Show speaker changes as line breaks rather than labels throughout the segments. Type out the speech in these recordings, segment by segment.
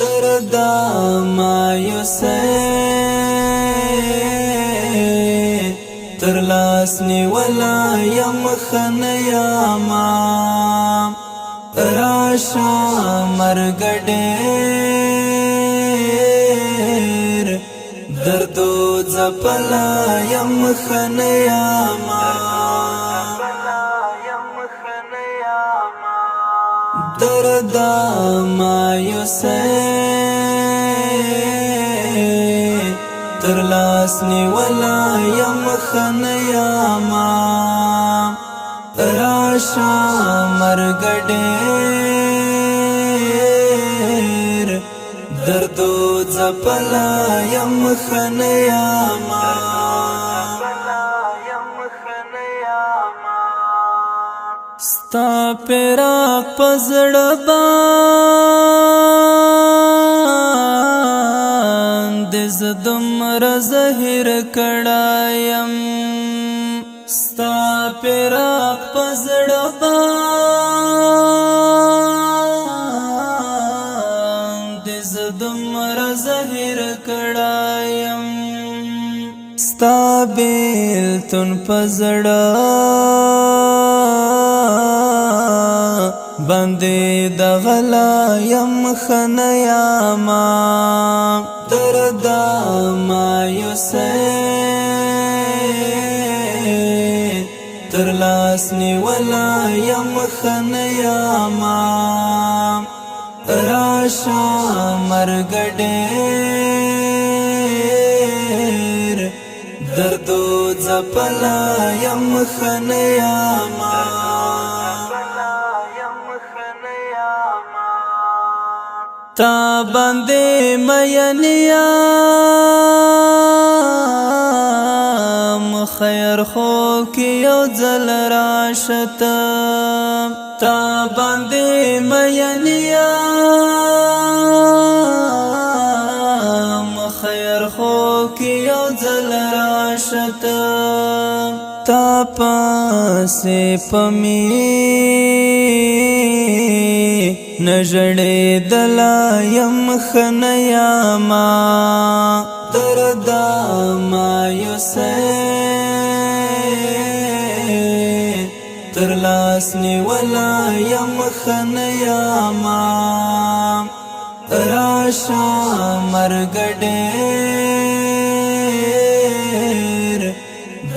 درد مایوسه تر لاس نیولا یم خنیاما راشا مرگ ډیر دردو زپلا یم خنیاما درد مایوسه تر لاس نیولا یم خنیاما راشا مرگ ډیر دردو زپلا یم خنیاما ستا پیراق پزړه باندې زه دومره زهر کړایم ستا پیراق پزړه باندې زه دومره زهر کړایم ستا بیلتون پزړه بندې د غلا یم خنیاما درد مایوسه تر لاس نیولا یم خنیاما راشا مرگ ډیر دردو زپلا یم خنیاما تا باندې مینیام خیر خو کې یو ځل راشت تا باندې مینیام خیر خو کې یو ځل راشت تا پاسې پمی نجڑے دلا یم خنیاما درد مایوسه تر لاس نیولا یم خنیاما راشا مرگ ډیر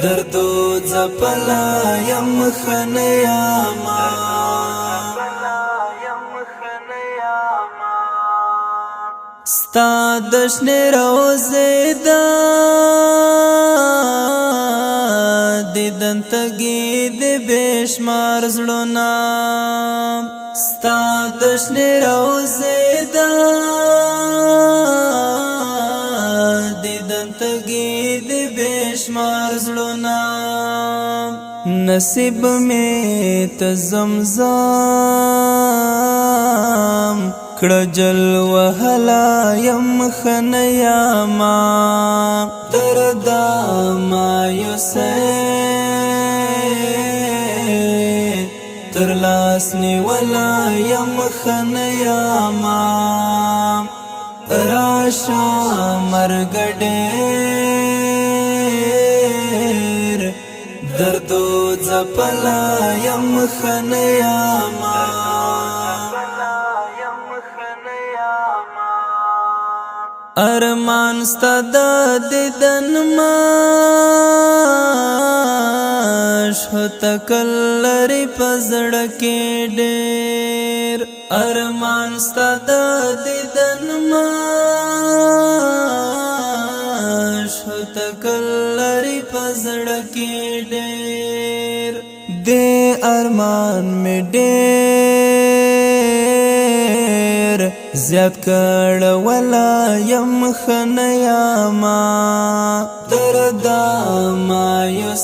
دردو زپلا یم خنیاما ستا دشن روزه دا دیدن تگی دی بیشمار زلونا ستا دشن روزه دا دیدن تگی دی بیشمار زلونا نصیب میں تزمزام کړه جل وهلا یم خنیاما درد مایوسه تر لاس نیولا یم خنیاما راشا مرگ ډیر دردو زپلا یم خنیاما ارمان ستا د دیدن ماش تکل لري پزړه کې ډېر ارمان ستا د دیدن ماش تکل لري پزړه کې ډېر دې ارمان می ډېر زیاد کړه ولا یم خنیاما درد مایوسه